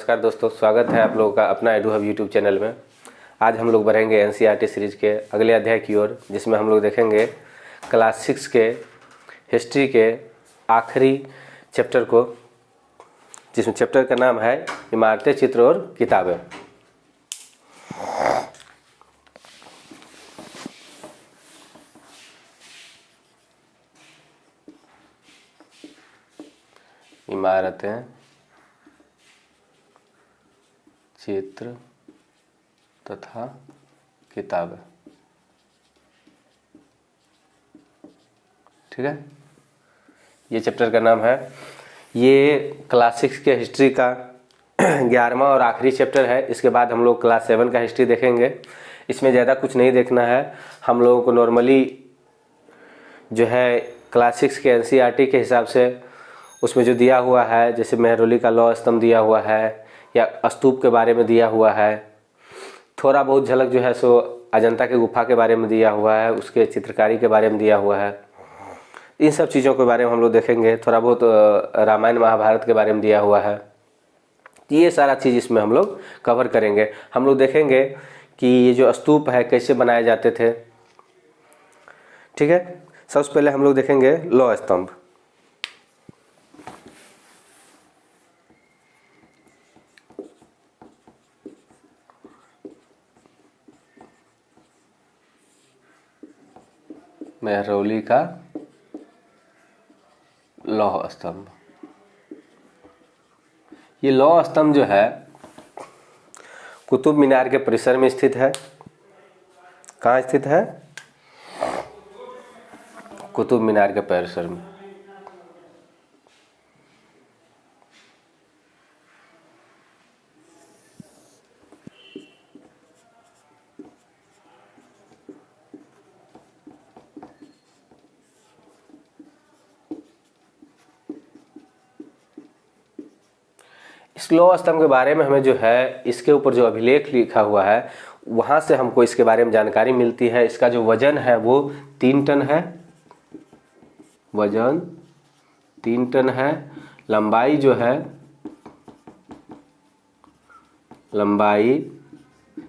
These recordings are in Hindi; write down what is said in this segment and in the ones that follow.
नमस्कार दोस्तों, स्वागत है आप लोगों का अपना एडू हब यूट्यूब चैनल में। आज हम लोग बढ़ेंगे एनसीईआरटी सीरीज के अगले अध्याय की ओर, जिसमें हम लोग देखेंगे क्लास 6 के हिस्ट्री के आखिरी चैप्टर को, जिसमें चैप्टर का नाम है इमारतें, चित्र और किताबें। इमारतें, चित्र तथा किताबें। ठीक है, ये चैप्टर का नाम है। ये क्लास 6 के हिस्ट्री का 11वां और आखिरी चैप्टर है। इसके बाद हम लोग क्लास 7 का हिस्ट्री देखेंगे। इसमें ज़्यादा कुछ नहीं देखना है। हम लोगों को नॉर्मली जो है क्लास 6 के एनसीईआरटी के हिसाब से उसमें जो दिया हुआ है, जैसे मेहरौली का लौह स्तंभ दिया हुआ है या स्तूप के बारे में दिया हुआ है, थोड़ा बहुत झलक जो है सो अजंता के गुफा के बारे में दिया हुआ है, उसके चित्रकारी के बारे में दिया हुआ है। इन सब चीज़ों के बारे में हम लोग देखेंगे। थोड़ा बहुत रामायण महाभारत के बारे में दिया हुआ है। ये सारा चीज़ इसमें हम लोग कवर करेंगे। हम लोग देखेंगे कि ये जो स्तूप है कैसे बनाए जाते थे। ठीक है, सबसे पहले हम लोग देखेंगे लौह स्तंभ। मेहरौली का लौह स्तंभ। ये लौह स्तंभ जो है कुतुब मीनार के परिसर में स्थित है। कहाँ स्थित है? कुतुब मीनार के परिसर में। इस लौह स्तंभ के बारे में हमें जो है इसके ऊपर जो अभिलेख लिखा हुआ है वहाँ से हमको इसके बारे में जानकारी मिलती है। इसका जो वजन है वो 3 टन है। वजन 3 टन है। लंबाई जो है, लंबाई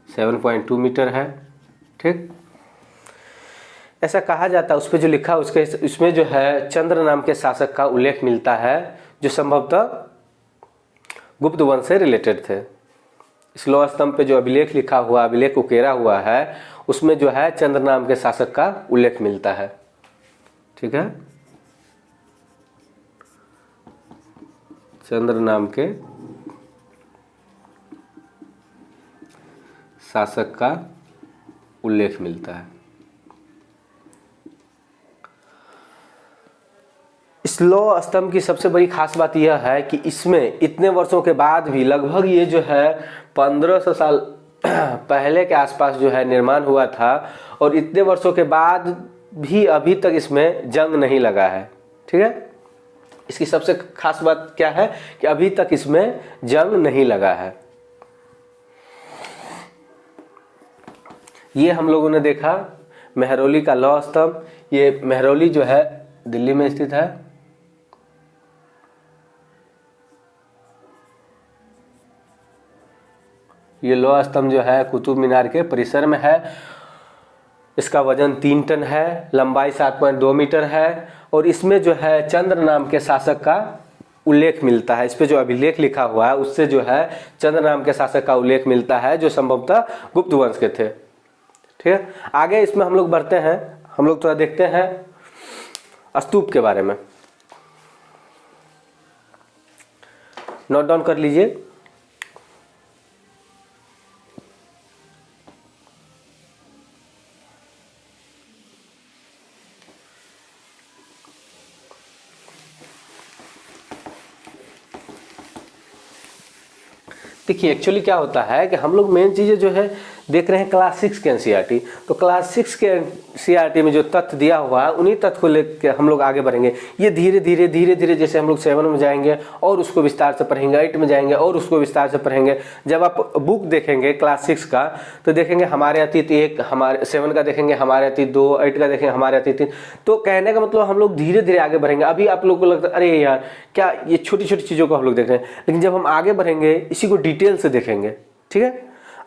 7.2 मीटर है। ठीक, ऐसा कहा जाता है। उस पर जो लिखा उसके इसमें जो है चंद्र नाम के शासक का उल्लेख मिलता है, जो संभवतः गुप्त वंश से रिलेटेड थे। इस लौह स्तंभ पे जो अभिलेख लिखा हुआ, अभिलेख उकेरा हुआ है, उसमें जो है चंद्र नाम के शासक का उल्लेख मिलता है। ठीक है, चंद्र नाम के शासक का उल्लेख मिलता है। इस लौह स्तंभ की सबसे बड़ी खास बात यह है कि इसमें इतने वर्षों के बाद भी, लगभग ये जो है 1500 साल पहले के आसपास जो है निर्माण हुआ था, और इतने वर्षों के बाद भी अभी तक इसमें जंग नहीं लगा है। ठीक है, इसकी सबसे खास बात क्या है कि अभी तक इसमें जंग नहीं लगा है। ये हम लोगों ने देखा मेहरौली का लौह स्तंभ। ये मेहरौली जो है दिल्ली में स्थित है। ये लौह स्तंभ जो है कुतुब मीनार के परिसर में है। इसका वजन 3 टन है, लंबाई 7.2 मीटर है, और इसमें जो है चंद्र नाम के शासक का उल्लेख मिलता है। इस पे जो अभिलेख लिखा हुआ है उससे जो है चंद्र नाम के शासक का उल्लेख मिलता है, जो संभवतः गुप्त वंश के थे। ठीक है, आगे इसमें हम लोग बढ़ते हैं। हम लोग थोड़ा देखते हैं स्तूप के बारे में। नोट डाउन कर लीजिए। देखिए, एक्चुअली क्या होता है कि हम लोग मेन चीज़ें जो है देख रहे हैं क्लास 6 के एनसीईआरटी। तो क्लास 6 के एनसीईआरटी में जो तथ्य दिया हुआ है उन्हीं तथ्य को लेकर हम लोग आगे बढ़ेंगे। ये धीरे धीरे जैसे हम लोग 7 में जाएंगे और उसको विस्तार से पढ़ेंगे, 8 में जाएंगे और उसको विस्तार से पढ़ेंगे। जब आप बुक देखेंगे क्लास 6 का तो देखेंगे हमारे अतीत 1, हमारे 7 का देखेंगे हमारे अतीत 2, 8 का देखेंगे हमारे अतीत 3। तो कहने का मतलब हम लोग धीरे धीरे आगे बढ़ेंगे। अभी आप लोग को लगता है अरे यार क्या ये छोटी छोटी चीज़ों को हम लोग देख रहे हैं, लेकिन जब हम आगे बढ़ेंगे इसी को डिटेल से देखेंगे। ठीक है,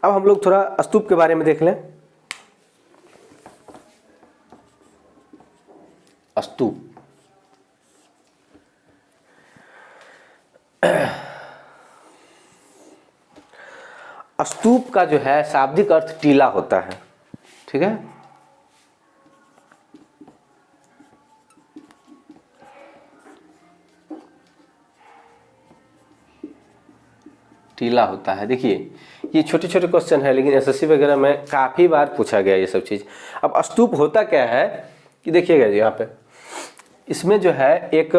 अब हम लोग थोड़ा स्तूप के बारे में देख लें। स्तूप, स्तूप का जो है शाब्दिक अर्थ टीला होता है। ठीक है, टीला होता है। देखिए ये छोटे छोटे क्वेश्चन है, लेकिन एसएससी वगैरह में काफ़ी बार पूछा गया ये सब चीज़। अब स्तूप होता क्या है कि देखिएगा जी, यहाँ पे इसमें जो है एक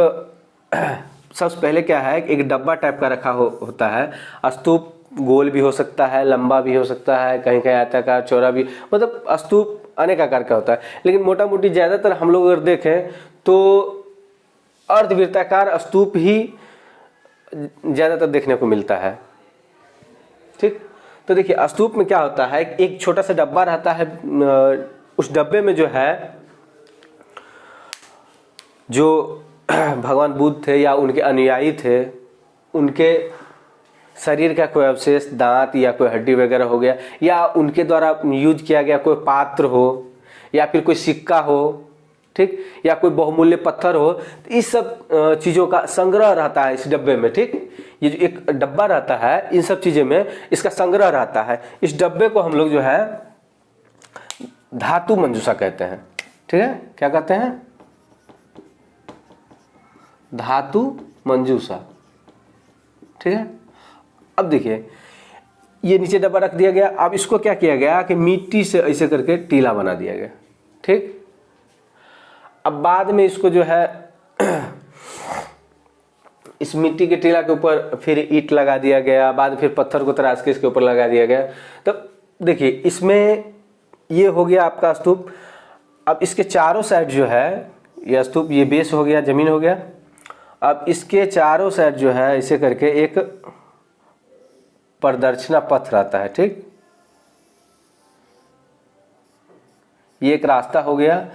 सबसे पहले क्या है, एक डब्बा टाइप का रखा होता है। स्तूप गोल भी हो सकता है, लंबा भी हो सकता है, कहीं कहीं आयताकार, चौड़ा भी, मतलब स्तूप अनेक आकार का होता है। लेकिन मोटा मोटी ज़्यादातर हम लोग अगर देखें तो अर्धवृत्ताकार स्तूप ही ज़्यादातर देखने को मिलता है। ठीक, तो देखिए स्तूप में क्या होता है, एक छोटा सा डब्बा रहता है। उस डब्बे में जो है जो भगवान बुद्ध थे या उनके अनुयायी थे, उनके शरीर का कोई अवशेष, दांत या कोई हड्डी वगैरह हो गया, या उनके द्वारा यूज किया गया कोई पात्र हो, या फिर कोई सिक्का हो, ठीक, या कोई बहुमूल्य पत्थर हो, तो इस सब चीज़ों का संग्रह रहता है इस डब्बे में। ठीक, ये जो एक डब्बा रहता है इन सब चीज़ों में इसका संग्रह रहता है। इस डब्बे को हम लोग जो है धातु मंजूषा कहते हैं। ठीक है, क्या कहते हैं, धातु मंजूषा। ठीक है, अब देखिए ये नीचे डब्बा रख दिया गया। अब इसको क्या किया गया कि मिट्टी से ऐसे करके टीला बना दिया गया। ठीक, अब बाद में इसको जो है इस मिट्टी के टीला के ऊपर फिर ईंट लगा दिया गया, बाद में फिर पत्थर को तराश के इसके ऊपर लगा दिया गया। तो देखिए इसमें ये हो गया आपका स्तूप। अब इसके चारों साइड जो है यह स्तूप, ये बेस हो गया, जमीन हो गया। अब इसके चारों साइड जो है इसे करके एक प्रदक्षिणा पथ रहता है। ठीक, ये एक रास्ता हो गया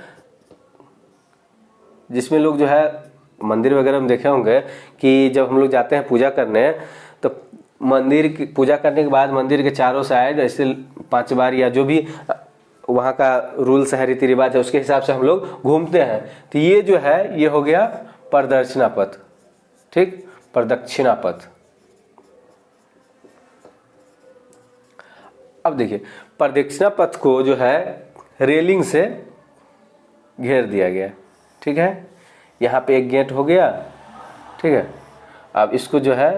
जिसमें लोग जो है मंदिर वगैरह में देखे होंगे कि जब हम लोग जाते हैं पूजा करने, तो मंदिर की पूजा करने के बाद मंदिर के चारों साइड ऐसे 5 बार या जो भी वहाँ का रूल्स है, रीति रिवाज है, उसके हिसाब से हम लोग घूमते हैं। तो ये जो है ये हो गया प्रदक्षिणा पथ। ठीक, प्रदक्षिणा पथ। अब देखिए प्रदक्षिणा पथ को जो है रेलिंग से घेर दिया गया। ठीक है, यहाँ पे एक गेट हो गया। ठीक है, अब इसको जो है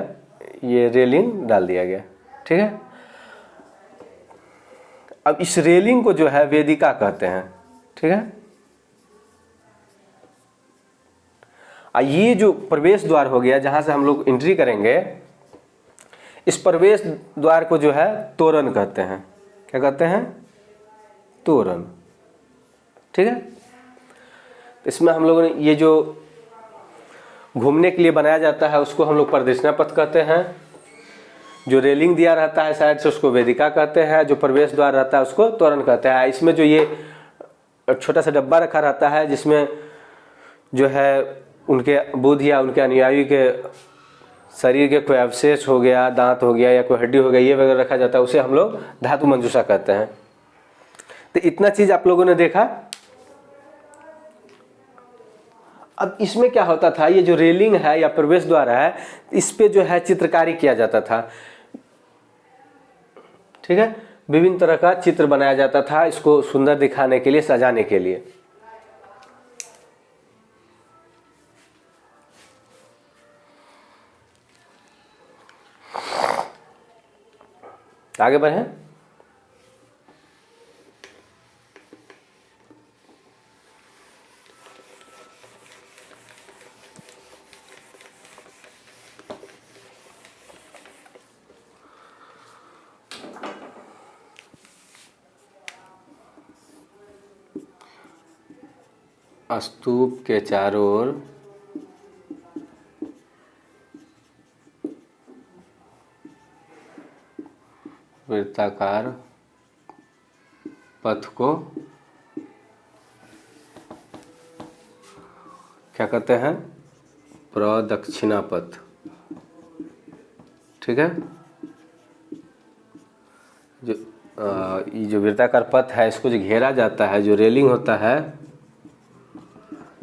ये रेलिंग डाल दिया गया। ठीक है, अब इस रेलिंग को जो है वेदिका कहते हैं। ठीक है, ये जो प्रवेश द्वार हो गया जहाँ से हम लोग एंट्री करेंगे, इस प्रवेश द्वार को जो है तोरण कहते हैं। क्या कहते हैं, तोरण। ठीक है, इसमें हम लोगों ने ये जो घूमने के लिए बनाया जाता है उसको हम लोग प्रदक्षिणा पथ कहते हैं। जो रेलिंग दिया रहता है साइड से उसको वेदिका कहते हैं। जो प्रवेश द्वार रहता है उसको तोरण कहते हैं। इसमें जो ये छोटा सा डब्बा रखा रहता है जिसमें जो है उनके बुद्ध या उनके अनुयायी के शरीर के कोई अवशेष हो गया, दांत हो गया या कोई हड्डी हो गया, ये वगैरह रखा जाता है, उसे हम लोग धातु मंजूषा कहते हैं। तो इतना चीज आप लोगों ने देखा। अब इसमें क्या होता था, ये जो रेलिंग है या प्रवेश द्वार है, इस पे जो है चित्रकारी किया जाता था। ठीक है, विभिन्न तरह का चित्र बनाया जाता था इसको सुंदर दिखाने के लिए, सजाने के लिए। आगे बढ़े। स्तूप के चारों ओर वृत्ताकार पथ को क्या कहते हैं? प्रदक्षिणा पथ। ठीक है, ये जो वृत्ताकार पथ है इसको जो घेरा जाता है, जो रेलिंग होता है,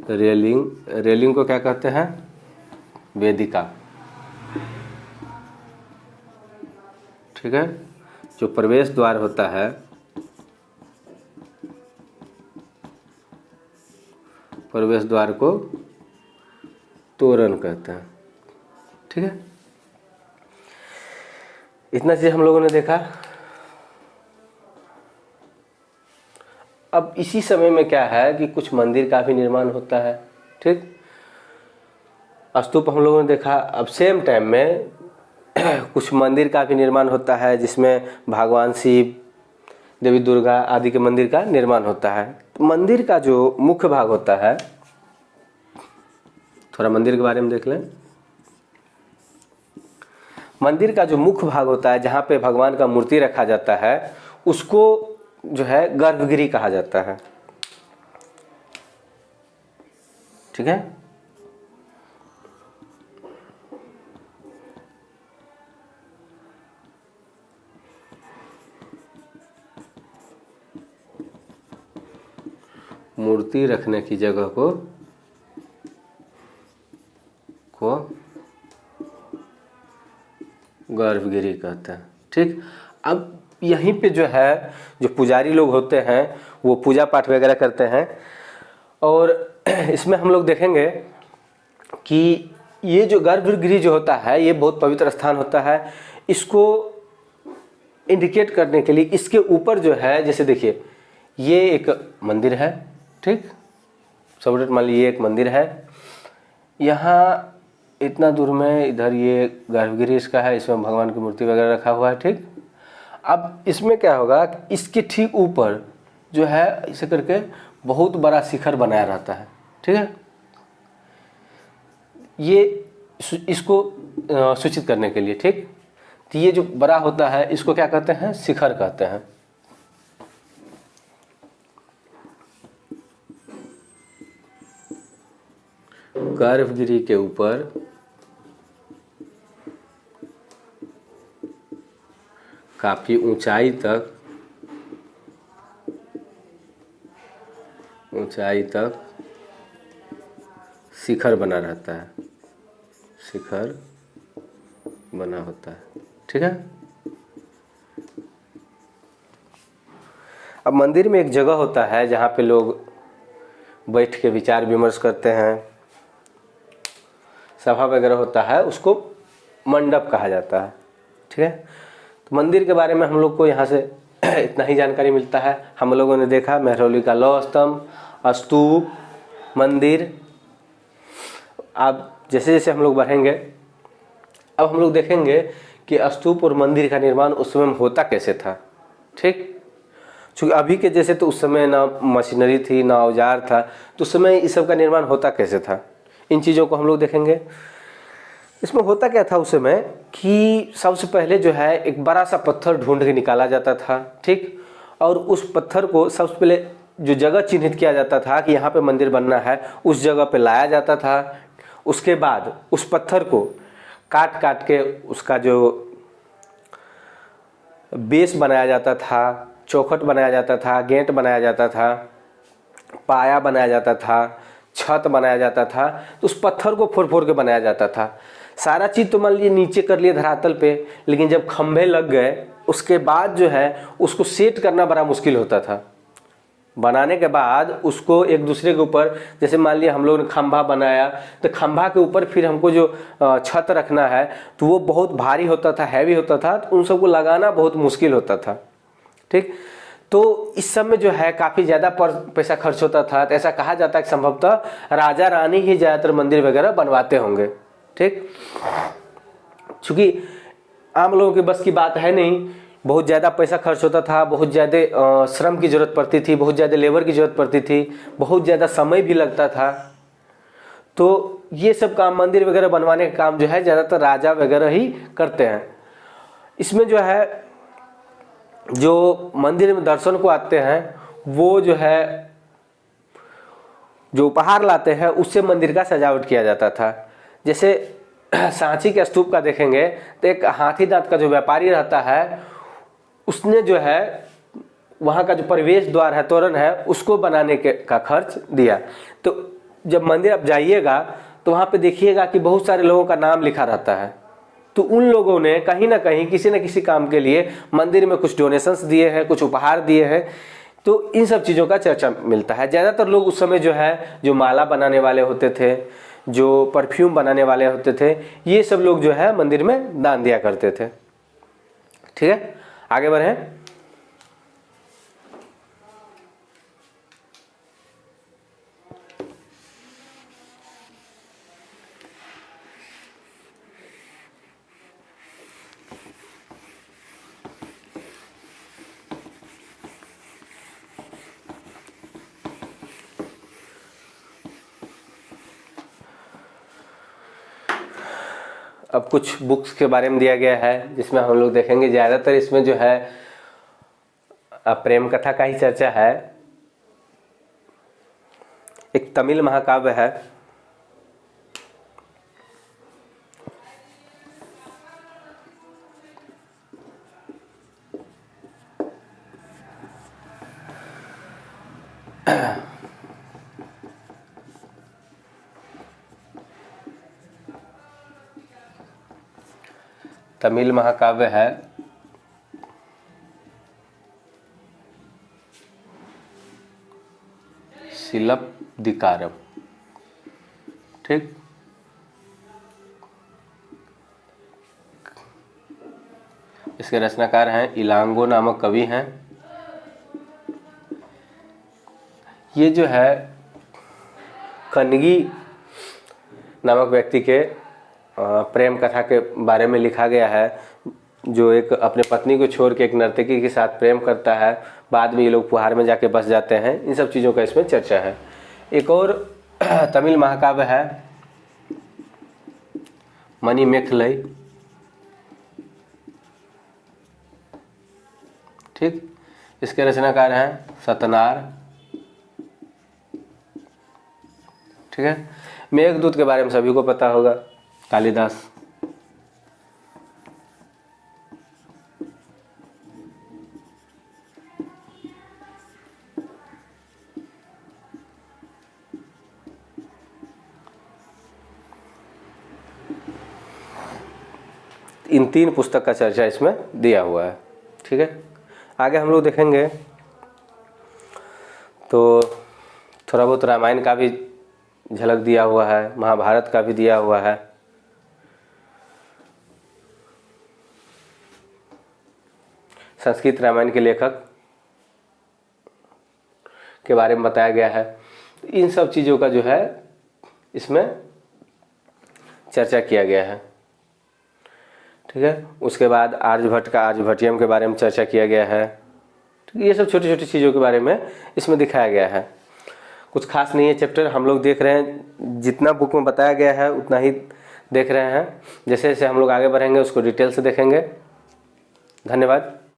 रेलिंग को क्या कहते हैं? वेदिका। ठीक है, जो प्रवेश द्वार होता है, प्रवेश द्वार को तोरण कहते हैं। ठीक है, इतना चीज हम लोगों ने देखा। अब इसी समय में क्या है कि कुछ मंदिर का भी निर्माण होता है। ठीक, स्तूप हम लोगों ने देखा। अब सेम टाइम में कुछ मंदिर का भी निर्माण होता है जिसमें भगवान शिव, देवी दुर्गा आदि के मंदिर का निर्माण होता है। तो मंदिर का जो मुख्य भाग होता है, थोड़ा मंदिर के बारे में देख लें। मंदिर का जो मुख्य भाग होता है जहाँ पे भगवान का मूर्ति रखा जाता है उसको जो है गर्भगृह कहा जाता है। ठीक है, मूर्ति रखने की जगह को गर्भगृह कहते हैं। ठीक, अब यहीं पे जो है जो पुजारी लोग होते हैं वो पूजा पाठ वगैरह करते हैं और इसमें हम लोग देखेंगे कि ये जो गर्भगृह जो होता है ये बहुत पवित्र स्थान होता है। इसको इंडिकेट करने के लिए इसके ऊपर जो है, जैसे देखिए ये एक मंदिर है। ठीक, सब मान लीजिए एक मंदिर है, यहाँ इतना दूर में इधर ये गर्भगृह इसका है, इसमें भगवान की मूर्ति वगैरह रखा हुआ है। ठीक, अब इसमें क्या होगा, इसके ठीक ऊपर जो है इसे करके बहुत बड़ा शिखर बनाया रहता है। ठीक है, ये इसको सूचित करने के लिए। ठीक, तो ये जो बड़ा होता है इसको क्या कहते हैं? शिखर कहते हैं। गर्भगृह के ऊपर काफी ऊंचाई तक शिखर बना रहता है, शिखर बना होता है। ठीक है, अब मंदिर में एक जगह होता है जहाँ पे लोग बैठ के विचार विमर्श करते हैं, सभा वगैरह होता है, उसको मंडप कहा जाता है। ठीक है, तो मंदिर के बारे में हम लोग को यहाँ से इतना ही जानकारी मिलता है। हम लोगों ने देखा मेहरौली का लौह स्तंभ, स्तूप, मंदिर। अब जैसे जैसे हम लोग बढ़ेंगे अब हम लोग देखेंगे कि स्तूप और मंदिर का निर्माण उस समय होता कैसे था। ठीक, क्योंकि अभी के जैसे तो उस समय ना मशीनरी थी ना औजार था, तो उस समय इस सब का निर्माण होता कैसे था, इन चीज़ों को हम लोग देखेंगे। इसमें होता क्या था उस समय कि सबसे पहले जो है एक बड़ा सा पत्थर ढूंढ के निकाला जाता था। ठीक, और उस पत्थर को सबसे पहले जो जगह चिन्हित किया जाता था कि यहाँ पे मंदिर बनना है, उस जगह पे लाया जाता था। उसके बाद उस पत्थर को काट काट के उसका जो बेस बनाया जाता था, चौखट बनाया जाता था, गेट बनाया जाता था, पाया बनाया जाता था, छत बनाया जाता था। तो उस पत्थर को फोड़ फोड़ के बनाया जाता था। सारा चीज़ तो मान लीजिए नीचे कर लिए धरातल पे, लेकिन जब खंभे लग गए उसके बाद जो है उसको सेट करना बड़ा मुश्किल होता था। बनाने के बाद उसको एक दूसरे के ऊपर, जैसे मान लिया हम लोग ने खंभा बनाया तो खंभा के ऊपर फिर हमको जो छत रखना है तो वो बहुत भारी होता था, हैवी होता था, तो उन सबको लगाना बहुत मुश्किल होता था। ठीक, तो इस सब में जो है काफ़ी ज़्यादा पैसा खर्च होता था। तो ऐसा कहा जाता है कि संभवतः राजा रानी ही ज़्यादातर मंदिर वगैरह बनवाते होंगे। ठीक, चूँकि आम लोगों के बस की बात है नहीं, बहुत ज़्यादा पैसा खर्च होता था, बहुत ज़्यादा श्रम की ज़रूरत पड़ती थी, बहुत ज़्यादा लेबर की ज़रूरत पड़ती थी, बहुत ज़्यादा समय भी लगता था। तो ये सब काम, मंदिर वगैरह बनवाने का काम जो है ज़्यादातर राजा वगैरह ही करते हैं। इसमें जो है जो मंदिर में दर्शन को आते हैं वो जो है जो उपहार लाते हैं उससे मंदिर का सजावट किया जाता था। जैसे सांची के स्तूप का देखेंगे तो एक हाथी दांत का जो व्यापारी रहता है उसने जो है वहाँ का जो प्रवेश द्वार है, तोरण है, उसको बनाने का खर्च दिया। तो जब मंदिर आप जाइएगा तो वहाँ पे देखिएगा कि बहुत सारे लोगों का नाम लिखा रहता है। तो उन लोगों ने कहीं ना कहीं किसी न किसी काम के लिए मंदिर में कुछ डोनेशंस दिए हैं, कुछ उपहार दिए हैं। तो इन सब चीज़ों का चर्चा मिलता है। ज़्यादातर लोग उस समय जो है जो माला बनाने वाले होते थे, जो परफ्यूम बनाने वाले होते थे, ये सब लोग जो है मंदिर में दान दिया करते थे। ठीक है, आगे बढ़ें। अब कुछ बुक्स के बारे में दिया गया है जिसमें हम लोग देखेंगे ज़्यादातर इसमें जो है प्रेम कथा का ही चर्चा है। एक तमिल महाकाव्य है, तमिल महाकाव्य है शिलप्पदिकारम। ठीक, इसके रचनाकार हैं इलांगो नामक कवि हैं। ये जो है कन्नगी नामक व्यक्ति के प्रेम कथा के बारे में लिखा गया है, जो एक अपने पत्नी को छोड़ के एक नर्तकी के साथ प्रेम करता है, बाद में ये लोग पुहार में जाके बस जाते हैं। इन सब चीज़ों का इसमें चर्चा है। एक और तमिल महाकाव्य है मणिमेखलाई। ठीक, इसके रचनाकार हैं सतनार। ठीक है, मेघदूत के बारे में सभी को पता होगा, कालिदास। इन 3 पुस्तक का चर्चा इसमें दिया हुआ है। ठीक है, आगे हम लोग देखेंगे तो थोड़ा बहुत रामायण का भी झलक दिया हुआ है, महाभारत का भी दिया हुआ है। संस्कृत रामायण के लेखक के बारे में बताया गया है। इन सब चीज़ों का जो है इसमें चर्चा किया गया है। ठीक है, उसके बाद आर्यभट्ट का आर्यभट्टियम के बारे में चर्चा किया गया है। ये सब छोटी छोटी चीज़ों के बारे में इसमें दिखाया गया है। कुछ खास नहीं है चैप्टर, हम लोग देख रहे हैं जितना बुक में बताया गया है उतना ही देख रहे हैं। जैसे जैसे हम लोग आगे बढ़ेंगे उसको डिटेल से देखेंगे। धन्यवाद।